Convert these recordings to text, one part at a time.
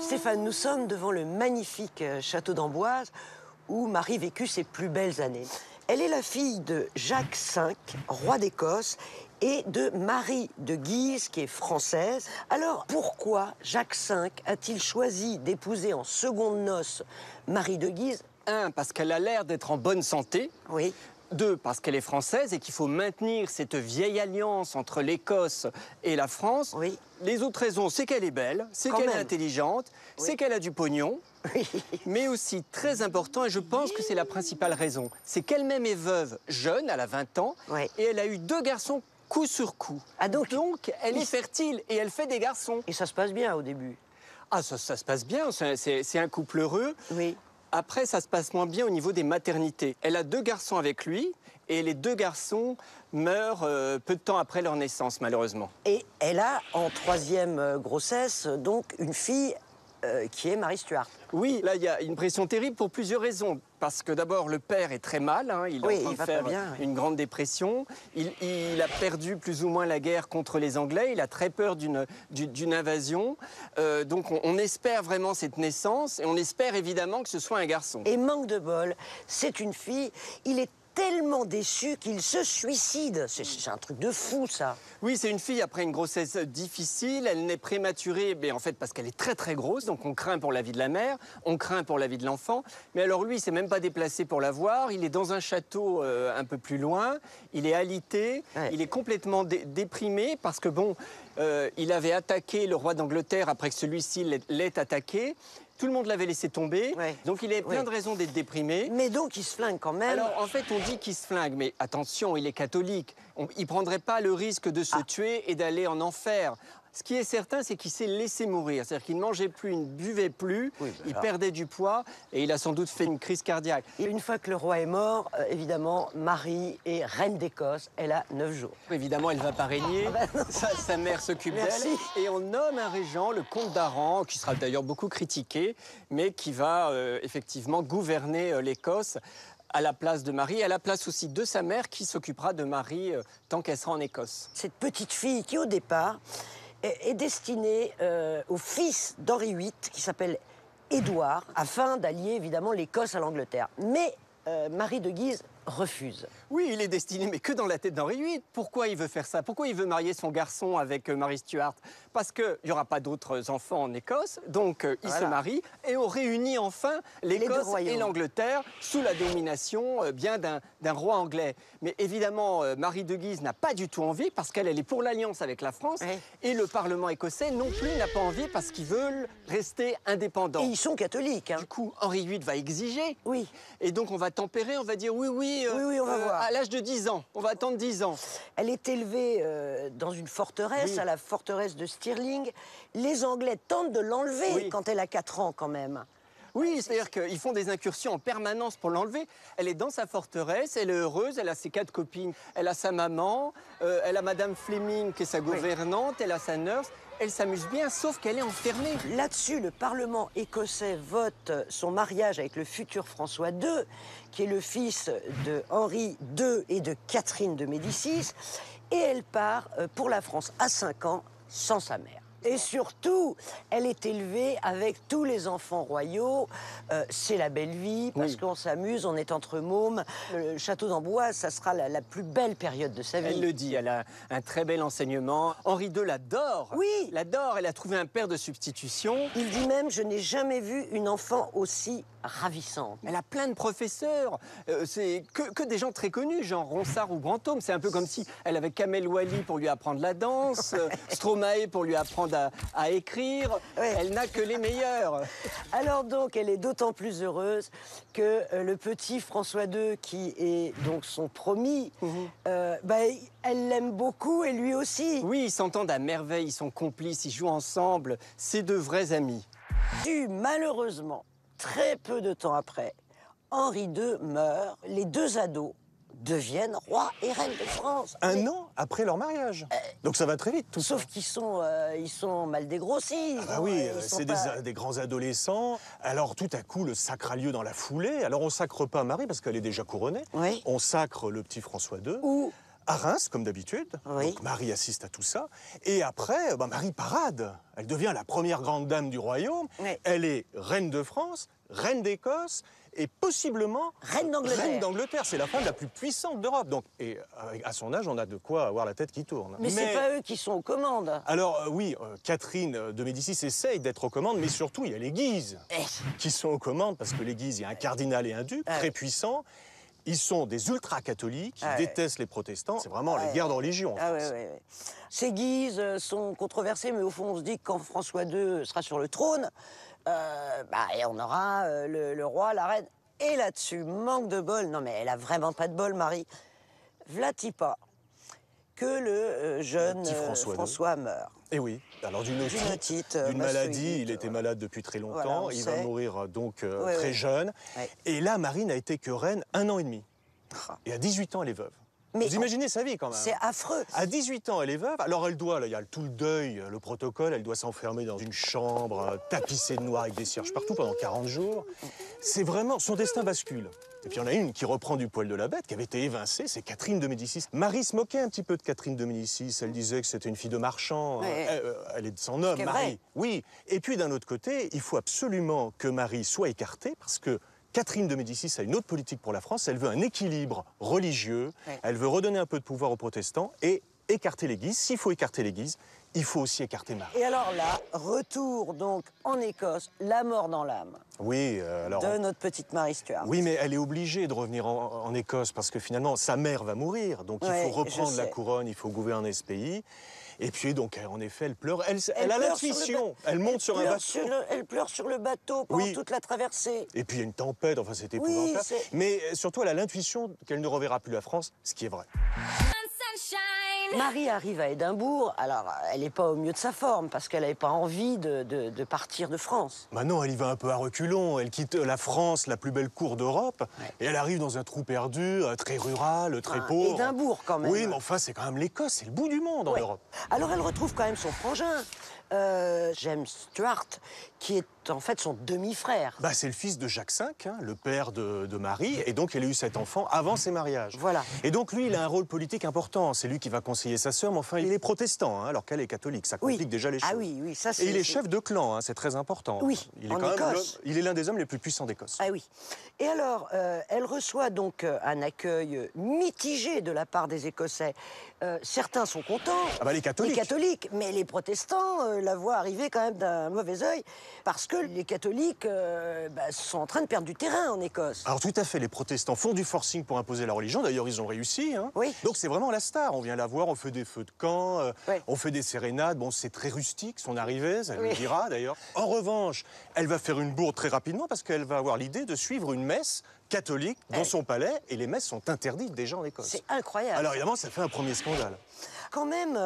Stéphane, nous sommes devant le magnifique château d'Amboise où Marie vécut ses plus belles années. Elle est la fille de Jacques V, roi d'Écosse, et de Marie de Guise, qui est française. Alors, pourquoi Jacques V a-t-il choisi d'épouser en secondes noces Marie de Guise? 1, parce qu'elle a l'air d'être en bonne santé. Oui. 2, parce qu'elle est française et qu'il faut maintenir cette vieille alliance entre l'Écosse et la France. Oui. Les autres raisons, c'est qu'elle est belle, c'est qu'elle est intelligente, c'est qu'elle a du pognon. Oui. Mais aussi, très important, et je pense que c'est la principale raison, c'est qu'elle-même est veuve jeune, elle a 20 ans, Oui. et elle a eu 2 garçons coup sur coup. Ah, donc elle est fertile et elle fait des garçons. Et ça se passe bien au début? Ah, ça se passe bien, c'est un couple heureux. Oui. Après, ça se passe moins bien au niveau des maternités. Elle a 2 garçons avec lui, et les 2 garçons meurent peu de temps après leur naissance, malheureusement. Et elle a, en 3e grossesse, donc une fille qui est Marie Stuart. Oui, là, il y a une pression terrible pour plusieurs raisons. Parce que d'abord, le père est très mal, hein, il est en train de faire une grande dépression. Il a perdu plus ou moins la guerre contre les Anglais, il a très peur d'une invasion. Donc on espère vraiment cette naissance et on espère évidemment que ce soit un garçon. Et manque de bol, c'est une fille, il est tellement déçu qu'il se suicide. C'est un truc de fou, ça. Oui, c'est une fille après une grossesse difficile. Elle naît prématurée, mais en fait parce qu'elle est très très grosse, donc on craint pour la vie de la mère, on craint pour la vie de l'enfant. Mais alors lui, il s'est même pas déplacé pour la voir. Il est dans un château un peu plus loin. Il est alité. Ouais. Il est complètement déprimé parce que bon, il avait attaqué le roi d'Angleterre après que celui-ci l'ait attaqué. Tout le monde l'avait laissé tomber, donc il a plein de raisons d'être déprimé. Mais donc il se flingue quand même. Alors en fait on dit qu'il se flingue, mais attention, il est catholique. Il ne prendrait pas le risque de se tuer et d'aller en enfer. Ce qui est certain, c'est qu'il s'est laissé mourir. C'est-à-dire qu'il ne mangeait plus, il ne buvait plus, il perdait du poids et il a sans doute fait une crise cardiaque. Et une fois que le roi est mort, évidemment, Marie est reine d'Écosse. Elle a 9 jours. Évidemment, elle ne va pas régner. Sa mère s'occupe d'elle. Et on nomme un régent, le comte d'Aran, qui sera d'ailleurs beaucoup critiqué, mais qui va effectivement gouverner l'Écosse à la place de Marie, à la place aussi de sa mère qui s'occupera de Marie tant qu'elle sera en Écosse. Cette petite fille qui, au départ, est destinée au fils d'Henri VIII, qui s'appelle Édouard, afin d'allier évidemment l'Écosse à l'Angleterre. Mais Marie de Guise refuse. Oui, il est destiné, mais que dans la tête d'Henri VIII. Pourquoi il veut faire ça? Pourquoi il veut marier son garçon avec Marie Stuart? Parce qu'il n'y aura pas d'autres enfants en Écosse, donc il se marie et on réunit enfin l'Écosse et l'Angleterre sous la domination bien d'un roi anglais. Mais évidemment, Marie de Guise n'a pas du tout envie parce qu'elle est pour l'alliance avec la France et le Parlement écossais non plus n'a pas envie parce qu'ils veulent rester indépendants. Et ils sont catholiques. Hein. Du coup, Henri VIII va exiger. Oui. Et donc on va tempérer, on va dire oui, on va voir. À l'âge de 10 ans, on va attendre 10 ans. Elle est élevée dans une forteresse, à la forteresse de Stirling. Les Anglais tentent de l'enlever quand elle a 4 ans quand même. Oui, c'est-à-dire qu'ils font des incursions en permanence pour l'enlever. Elle est dans sa forteresse, elle est heureuse, elle a ses 4 copines, elle a sa maman, elle a Madame Fleming qui est sa gouvernante, elle a sa nurse. Elle s'amuse bien, sauf qu'elle est enfermée. Là-dessus, le Parlement écossais vote son mariage avec le futur François II, qui est le fils de Henri II et de Catherine de Médicis. Et elle part pour la France à 5 ans, sans sa mère. Et surtout, elle est élevée avec tous les enfants royaux. C'est la belle vie, parce qu'on s'amuse, on est entre mômes. Le château d'Amboise, ça sera la plus belle période de sa vie. Elle le dit, elle a un très bel enseignement. Henri II l'adore. Oui. L'adore, elle a trouvé un père de substitution. Il dit même, je n'ai jamais vu une enfant aussi ravissante. Elle a plein de professeurs. C'est que des gens très connus, genre Ronsard ou Brantôme. C'est un peu comme si elle avait Kamel Wally pour lui apprendre la danse, Stromae pour lui apprendre à écrire. Elle n'a que les meilleurs. Alors donc, elle est d'autant plus heureuse que le petit François II, qui est donc son promis, elle l'aime beaucoup et lui aussi. Oui, ils s'entendent à merveille, ils sont complices, ils jouent ensemble. C'est de vrais amis. Malheureusement, très peu de temps après, Henri II meurt. Les 2 ados deviennent rois et reines de France. Un an après leur mariage. Donc ça va très vite, tout ça. Sauf qu'ils sont mal dégrossis. Ah bah oui, c'est des grands adolescents. Alors tout à coup, le sacre a lieu dans la foulée. Alors on sacre pas Marie parce qu'elle est déjà couronnée. Oui. On sacre le petit François II. Ou à Reims, comme d'habitude. Oui. Donc Marie assiste à tout ça. Et après, Marie parade. Elle devient la première grande dame du royaume. Oui. Elle est reine de France, reine d'Écosse et possiblement Reine d'Angleterre. Reine d'Angleterre. C'est la femme la plus puissante d'Europe. Donc, et à son âge, on a de quoi avoir la tête qui tourne. Mais c'est pas eux qui sont aux commandes. Alors oui, Catherine de Médicis essaye d'être aux commandes, mais surtout il y a les Guises qui sont aux commandes, parce que les Guises, il y a un cardinal et un duc très puissants. Ils sont des ultra-catholiques, ils détestent les protestants. C'est vraiment les guerres de religion en France. Ces Guises sont controversés, mais au fond, on se dit que quand François II sera sur le trône, et on aura le roi, la reine. Et là-dessus, manque de bol. Non, mais elle a vraiment pas de bol, Marie. Vlati pas que le jeune François meurt. Et oui, alors d'une maladie, il était malade depuis très longtemps, voilà, il va mourir donc très jeune. Ouais. Et là, Marie n'a été que reine 1 an et demi. Et à 18 ans, elle est veuve. Mais vous imaginez sa vie quand même. C'est affreux. À 18 ans, elle est veuve. Alors elle doit, là, il y a tout le deuil, le protocole, elle doit s'enfermer dans une chambre tapissée de noir avec des cierges partout pendant 40 jours. C'est vraiment, son destin bascule. Et puis il y en a une qui reprend du poil de la bête, qui avait été évincée, c'est Catherine de Médicis. Marie se moquait un petit peu de Catherine de Médicis, elle disait que c'était une fille de marchand. Elle est de son homme, Marie. Vrai. Oui. Et puis d'un autre côté, il faut absolument que Marie soit écartée, parce que Catherine de Médicis a une autre politique pour la France. Elle veut un équilibre religieux. Elle veut redonner un peu de pouvoir aux protestants et écarter les Guises. S'il faut écarter les Guises, il faut aussi écarter Marie. Et alors là, retour donc en Écosse, la mort dans l'âme. Oui, alors... De notre petite Marie Stuart. Oui, mais elle est obligée de revenir en Écosse parce que finalement, sa mère va mourir. Donc il faut reprendre la couronne, il faut gouverner ce pays. Et puis, donc, en effet, elle pleure. Elle a l'intuition. Elle monte sur un bateau. Elle pleure sur le bateau pendant toute la traversée. Et puis, il y a une tempête. Enfin, c'est épouvantable. Mais surtout, elle a l'intuition qu'elle ne reverra plus la France, ce qui est vrai. Marie arrive à Édimbourg. Alors, elle n'est pas au mieux de sa forme parce qu'elle n'avait pas envie de partir de France. Maintenant, elle y va un peu à reculons. Elle quitte la France, la plus belle cour d'Europe. Et elle arrive dans un trou perdu, très rural, très pauvre. Édimbourg, quand même. Oui, mais enfin, c'est quand même l'Écosse. C'est le bout du monde en Europe. Alors, elle retrouve quand même son frangin, James Stuart, qui est en fait son demi-frère. C'est le fils de Jacques V, hein, le père de Marie, et donc elle a eu cet enfant avant ses mariages. Voilà. Et donc lui, il a un rôle politique important. C'est lui qui va conseiller sa sœur, mais enfin, il est protestant, hein, alors qu'elle est catholique. Ça complique déjà les choses. Ah oui, ça c'est... Et il est chef de clan, hein, c'est très important. Oui, il est il est l'un des hommes les plus puissants d'Écosse. Ah oui. Et alors, elle reçoit donc un accueil mitigé de la part des Écossais. Certains sont contents. Les catholiques. Les catholiques, mais les protestants la voient arriver quand même d'un mauvais œil parce que les catholiques sont en train de perdre du terrain en Écosse. Alors tout à fait, les protestants font du forcing pour imposer la religion. D'ailleurs, ils ont réussi. Hein. Oui. Donc c'est vraiment la star. On vient la voir, on fait des feux de camp, on fait des sérénades. Bon, c'est très rustique, son arrivée, ça le dira d'ailleurs. En revanche, elle va faire une bourde très rapidement parce qu'elle va avoir l'idée de suivre une messe catholique dans son palais, et les messes sont interdites déjà en Écosse. C'est incroyable. Alors évidemment, ça fait un premier scandale. Quand même,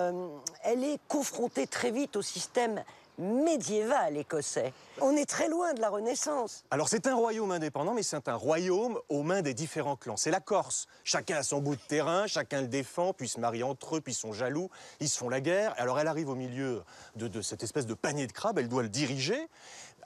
elle est confrontée très vite au système médiéval écossais. On est très loin de la Renaissance. Alors c'est un royaume indépendant, mais c'est un royaume aux mains des différents clans. C'est la Corse. Chacun a son bout de terrain, chacun le défend, puis se marient entre eux, puis ils sont jaloux, ils se font la guerre. Alors elle arrive au milieu de cette espèce de panier de crabes, elle doit le diriger.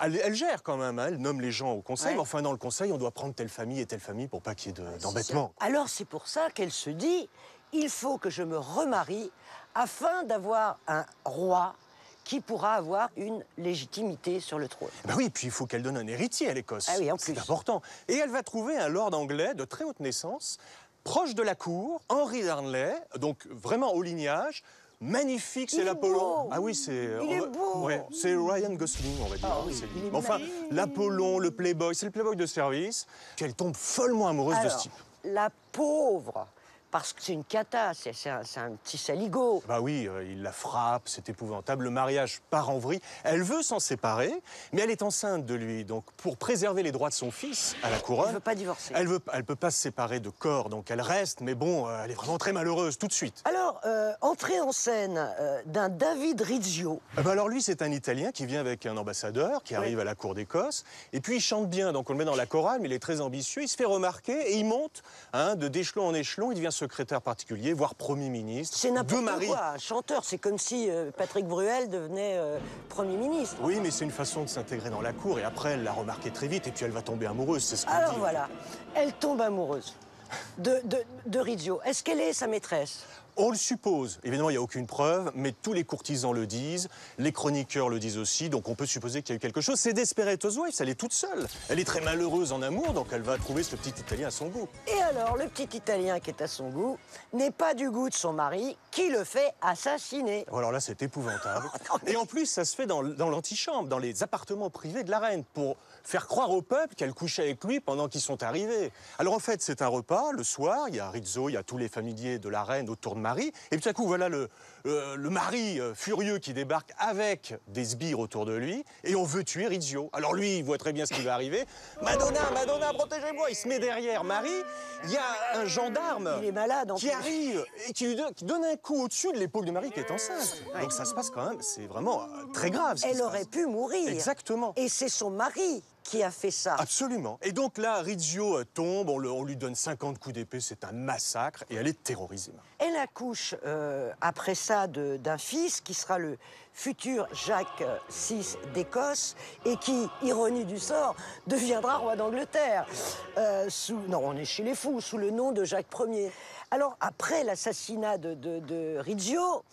Elle gère quand même, hein, elle nomme les gens au conseil, mais enfin dans le conseil, on doit prendre telle famille et telle famille pour pas qu'il y ait d'embêtement. Alors c'est pour ça qu'elle se dit, il faut que je me remarie afin d'avoir un roi qui pourra avoir une légitimité sur le trône. Oui, puis il faut qu'elle donne un héritier à l'Écosse. Ah oui, en plus. C'est important. Et elle va trouver un lord anglais de très haute naissance, proche de la cour, Henry Darnley, donc vraiment au lignage. Magnifique, c'est l'Apollon. Ah oui, c'est... Il est beau. Ouais, c'est Ryan Gosling, on va dire. Enfin, l'Apollon, le playboy, c'est le playboy de service. Puis elle tombe follement amoureuse de ce type. La pauvre, parce que c'est une cata, c'est un petit saligo. Oui, il la frappe, c'est épouvantable. Le mariage part en vrille. Elle veut s'en séparer, mais elle est enceinte de lui. Donc, pour préserver les droits de son fils à la couronne... Elle veut pas divorcer. Elle peut pas se séparer de corps, donc elle reste. Mais bon, elle est vraiment très malheureuse tout de suite. Alors, entrée en scène d'un David Rizzio. Alors lui, c'est un Italien qui vient avec un ambassadeur, qui arrive à la cour d'Écosse. Et puis, il chante bien, donc on le met dans la chorale, mais il est très ambitieux. Il se fait remarquer et il monte d'échelon en échelon. Il devient secrétaire particulier, voire Premier ministre. C'est n'importe quoi, un chanteur. C'est comme si Patrick Bruel devenait Premier ministre. Oui, mais c'est une façon de s'intégrer dans la cour. Et après, elle l'a remarqué très vite. Et puis, elle va tomber amoureuse, c'est ce qu'on dit. Alors voilà, elle tombe amoureuse. de Rizzio. Est-ce qu'elle est sa maîtresse? On le suppose. Évidemment, il n'y a aucune preuve, mais tous les courtisans le disent, les chroniqueurs le disent aussi, donc on peut supposer qu'il y a eu quelque chose. C'est Desperate Housewives, elle est toute seule. Elle est très malheureuse en amour, donc elle va trouver ce petit Italien à son goût. Et alors, le petit Italien qui est à son goût n'est pas du goût de son mari, qui le fait assassiner. Alors là, c'est épouvantable. Non, mais- Et en plus, ça se fait dans l'antichambre, dans les appartements privés de la reine, pour faire croire au peuple qu'elle couchait avec lui pendant qu'ils sont arrivés. Alors en fait, c'est un repas, le soir, il y a Rizzo, il y a tous les familiers de la reine autour de Marie, et puis tout à coup, voilà le mari furieux qui débarque avec des sbires autour de lui, et on veut tuer Rizzo. Alors lui, il voit très bien ce qui va arriver. Madonna, Madonna, protégez-moi! Il se met derrière Marie, il y a un gendarme Il est malade en qui plus. arrive et qui donne un coup au-dessus de l'épaule de Marie qui est enceinte. Donc ça se passe quand même, c'est vraiment très grave. ce qui Elle se aurait passe. pu mourir. Exactement. Et c'est son mari qui a fait ça. Absolument. Et donc là, Rizzio tombe, on lui donne 50 coups d'épée, c'est un massacre, et elle est terrorisée. Elle accouche après ça d'un fils qui sera le futur Jacques VI d'Écosse et qui, ironie du sort, deviendra roi d'Angleterre. Non, on est chez les fous, sous le nom de Jacques Ier. Alors, après l'assassinat de Rizzio,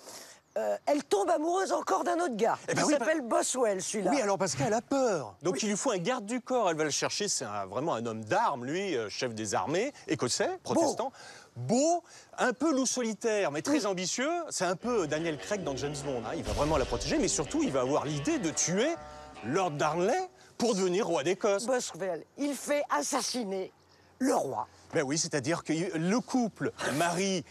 elle tombe amoureuse encore d'un autre gars. Eh ben qui oui, s'appelle Boswell, celui-là. Oui, alors parce qu'elle a peur. Donc il lui faut un garde du corps. Elle va le chercher. C'est vraiment un homme d'armes, lui, chef des armées, écossais, protestant. Beau, un peu loup solitaire, mais très ambitieux. C'est un peu Daniel Craig dans James Bond. Hein. Il va vraiment la protéger, mais surtout, il va avoir l'idée de tuer Lord Darnley pour devenir roi d'Écosse. Boswell, il fait assassiner le roi. Ben oui, c'est-à-dire que le couple, Marie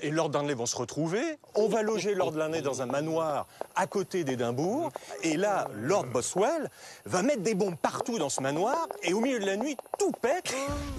et Lord Darnley vont se retrouver. On va loger Lord Darnley dans un manoir à côté d'Édimbourg. Et là, Lord Boswell va mettre des bombes partout dans ce manoir. Et au milieu de la nuit, tout pète.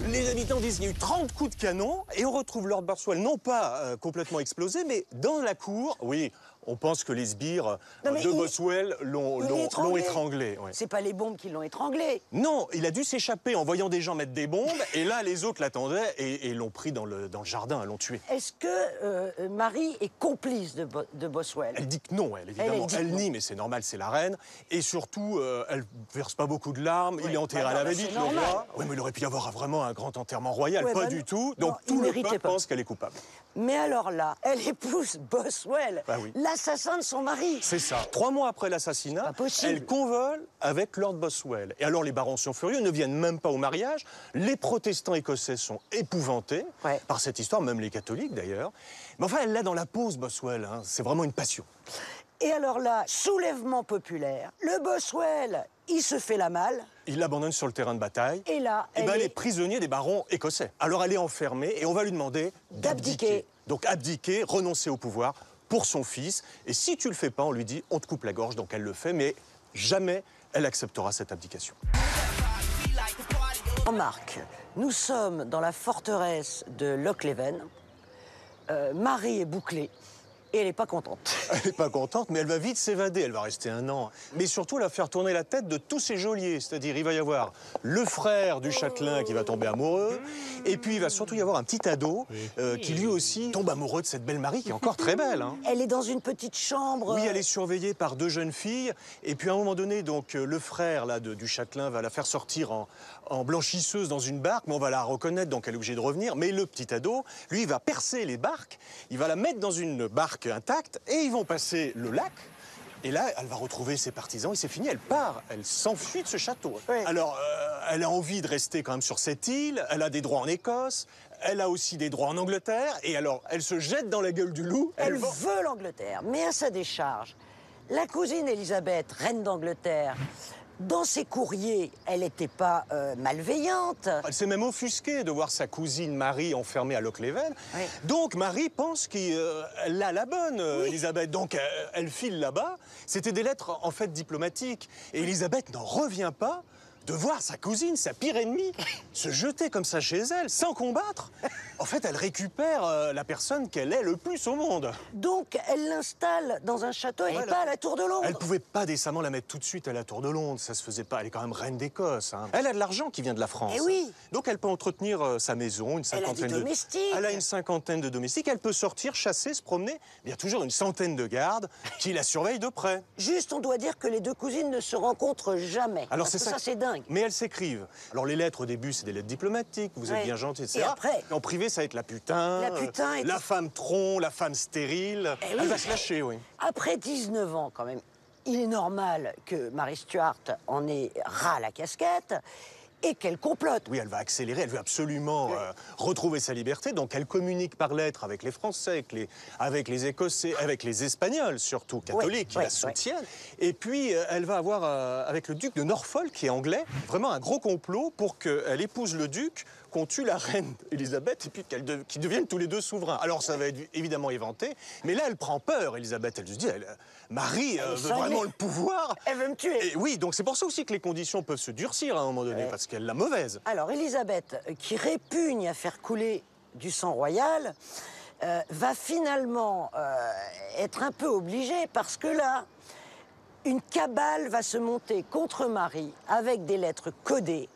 Les habitants disent qu'il y a eu 30 coups de canon. Et on retrouve Lord Boswell, non pas complètement explosé, mais dans la cour. Oui, on pense que les sbires Non, mais de Boswell l'ont étranglé. Ouais. C'est pas les bombes qui l'ont étranglé. Non, il a dû s'échapper en voyant des gens mettre des bombes, et là, les autres l'attendaient et l'ont pris dans le jardin, l'ont tué. Est-ce que Marie est complice de Boswell? Elle dit que non, elle, évidemment. dit que Elle non. nie, mais c'est normal, c'est la reine. Et surtout, elle verse pas beaucoup de larmes. Il est enterré à la va-vite, c'est le normal. roi. Oui, mais il aurait pu y avoir vraiment un grand enterrement royal. Ouais, Pas bah du non. tout. Non, Donc il tout le méritait peuple pas. pense qu'elle est coupable. Mais alors là, elle épouse Boswell, Bah oui. l'assassin de son mari. C'est ça. 3 mois après l'assassinat, Pas possible. elle convole avec Lord Boswell. Et alors les barons sont furieux, ne viennent même pas au mariage. Les protestants écossais sont épouvantés par cette histoire, même les catholiques d'ailleurs. Mais enfin, elle l'a dans la peau, ce Boswell. Hein. C'est vraiment une passion. Et alors là, soulèvement populaire, le Boswell, il se fait la malle. Il l'abandonne sur le terrain de bataille. Et là, Et elle est prisonnière des barons écossais. Alors elle est enfermée et on va lui demander D'abdiquer. Donc abdiquer, renoncer au pouvoir pour son fils. Et si tu le fais pas, on lui dit on te coupe la gorge. Donc elle le fait, mais jamais elle acceptera cette abdication. Jean-Marc, nous sommes dans la forteresse de Lochleven. Marie est bouclée et elle n'est pas contente. Elle n'est pas contente, mais elle va vite s'évader. Elle va rester 1 an. Mais surtout, elle va faire tourner la tête de tous ses geôliers. C'est-à-dire, il va y avoir le frère du châtelain qui va tomber amoureux. Et puis, il va surtout y avoir un petit ado qui, lui aussi, tombe amoureux de cette belle Marie, qui est encore très belle. Hein. Elle est dans une petite chambre. Oui, elle est surveillée par 2 jeunes filles. Et puis, à un moment donné, donc, le frère là, du châtelain va la faire sortir en blanchisseuse dans une barque. Mais on va la reconnaître, donc elle est obligée de revenir. Mais le petit ado, lui, il va percer les barques. Il va la mettre dans une barque intacte et ils vont passer le lac. Et là, elle va retrouver ses partisans et c'est fini, elle part, elle s'enfuit de ce château. Oui. Alors, elle a envie de rester quand même sur cette île, elle a des droits en Écosse, elle a aussi des droits en Angleterre, et alors, elle se jette dans la gueule du loup. Elle veut l'Angleterre, mais à sa décharge, la cousine Élisabeth, reine d'Angleterre, dans ses courriers, elle n'était pas malveillante. Elle s'est même offusquée de voir sa cousine Marie enfermée à Lochleven. Oui. Donc Marie pense qu'elle a la bonne, Élisabeth. Donc elle file là-bas. C'était des lettres en fait diplomatiques. Et Élisabeth n'en revient pas de voir sa cousine, sa pire ennemie, se jeter comme ça chez elle, sans combattre. En fait, elle récupère la personne qu'elle est le plus au monde. Donc, elle l'installe dans un château et pas à la Tour de Londres. Elle pouvait pas décemment la mettre tout de suite à la Tour de Londres, ça se faisait pas. Elle est quand même reine d'Écosse. Hein. Elle a de l'argent qui vient de la France. Eh oui. Donc elle peut entretenir sa maison, une cinquantaine Elle a des domestiques. Elle a une cinquantaine de domestiques. Elle peut sortir, chasser, se promener. Il y a toujours une centaine de gardes qui la surveillent de près. Juste, on doit dire que les 2 cousines ne se rencontrent jamais. Alors Parce c'est que ça, c'est dingue. dingue. Mais elles s'écrivent. Alors les lettres au début, c'est des lettres diplomatiques, vous êtes bien gentil, etc. Et après, en privé, ça va être la putain, la femme tronc, la femme stérile. Elle va se lâcher, oui. Après 19 ans, quand même, il est normal que Mary Stuart en ait ras la casquette et qu'elle complote. Oui, elle va accélérer, elle veut absolument retrouver sa liberté, donc elle communique par lettres avec les Français, avec les Écossais, avec les Espagnols, surtout catholiques, qui la soutiennent. Et puis, elle va avoir, avec le duc de Norfolk, qui est anglais, vraiment un gros complot pour qu'elle épouse le duc, qu'on tue la reine Elisabeth et puis qu'ils deviennent tous les deux souverains. Alors, ça va être évidemment éventé, mais là, elle prend peur, Elisabeth. Elle se dit, Marie veut vraiment le pouvoir. Elle veut me tuer. Et oui, donc c'est pour ça aussi que les conditions peuvent se durcir à un moment donné, parce qu'elle est la mauvaise. Alors, Elisabeth, qui répugne à faire couler du sang royal, va finalement être un peu obligée, parce que là, une cabale va se monter contre Marie avec des lettres codées.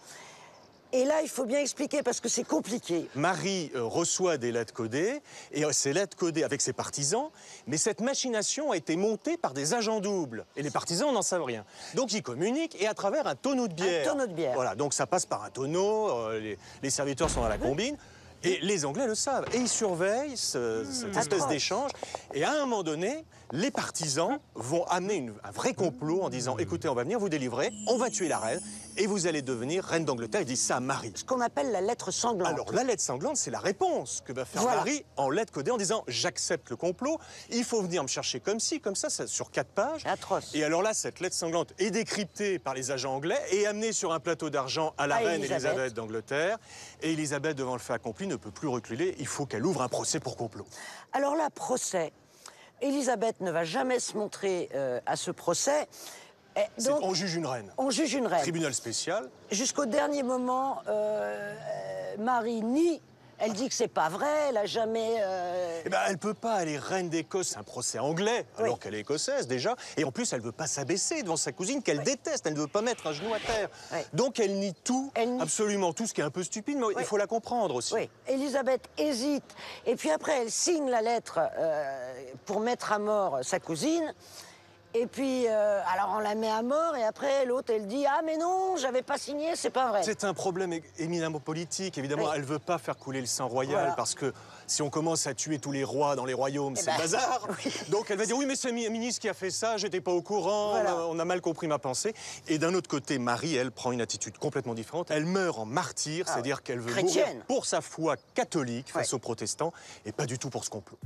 Et là, il faut bien expliquer parce que c'est compliqué. Marie reçoit des lettres codées, et ces lettres codées avec ses partisans, mais cette machination a été montée par des agents doubles. Et les partisans n'en savent rien. Donc ils communiquent, et à travers un tonneau de bière. Un tonneau de bière. Voilà, donc ça passe par un tonneau, les serviteurs sont dans la combine. Et les Anglais le savent. Et ils surveillent cette espèce d'échange. Et à un moment donné, les partisans vont amener un vrai complot en disant « Écoutez, on va venir vous délivrer, on va tuer la reine, et vous allez devenir reine d'Angleterre. » Ils disent ça à Marie. Ce qu'on appelle la lettre sanglante. Alors, la lettre sanglante, c'est la réponse que va faire Marie en lettre codée en disant « J'accepte le complot, il faut venir me chercher comme ci, comme ça sur 4 pages. » Atroce. Et alors là, cette lettre sanglante est décryptée par les agents anglais et amenée sur un plateau d'argent à la reine Elisabeth d'Angleterre. Et Elisabeth, devant le fait accompli, ne peut plus reculer. Il faut qu'elle ouvre un procès pour complot. Alors là, procès. Elisabeth ne va jamais se montrer à ce procès. Donc, on juge une reine. On juge une reine. Tribunal spécial. Jusqu'au dernier moment, Marie nie. Elle dit que c'est pas vrai, elle a jamais... Eh ben, elle peut pas, elle est reine d'Écosse, c'est un procès anglais, alors qu'elle est écossaise déjà. Et en plus, elle veut pas s'abaisser devant sa cousine qu'elle déteste, elle ne veut pas mettre un genou à terre. Donc elle nie tout, absolument tout, ce qui est un peu stupide, mais il faut la comprendre aussi. Oui, Elisabeth hésite, et puis après elle signe la lettre pour mettre à mort sa cousine. Et puis, alors on la met à mort, et après l'autre, elle dit « Ah mais non, j'avais pas signé, c'est pas vrai ». C'est un problème éminemment politique, évidemment. Elle veut pas faire couler le sang royal, parce que si on commence à tuer tous les rois dans les royaumes, c'est le bazar. Donc elle va dire « Oui, mais c'est le ministre qui a fait ça, j'étais pas au courant, on a mal compris ma pensée ». Et d'un autre côté, Marie, elle, prend une attitude complètement différente. Elle meurt en martyr, c'est-à-dire qu'elle veut mourir pour sa foi catholique face aux protestants, et pas du tout pour ce complot.